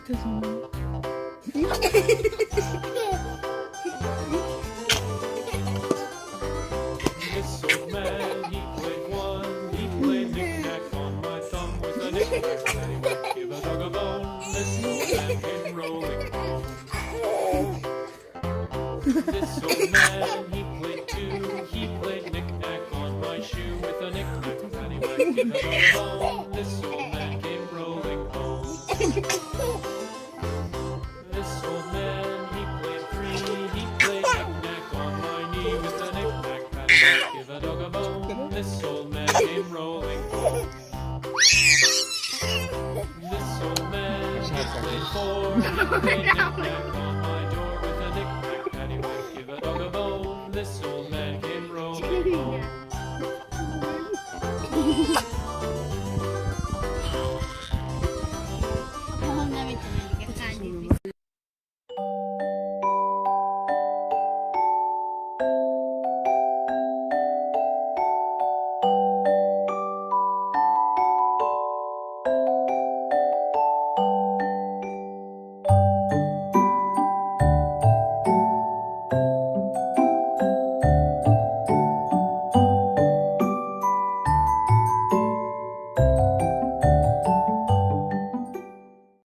죄송해요. This old man, he played one. He played knick-knack on my thumb with a knick-knack paddywhack. Give a dog a bone. This old man came rolling home. This old man, he played two. He played knick-knack on my shoe with a knick-knack paddywhack. Give a dog a bone. This old man came rolling home. This old man, he played three. He played knick-knack on my knee with a knick-knack paddywhack. Give a dog a bone. This old man came rolling home. This old man, he played four. He played knick-knack on my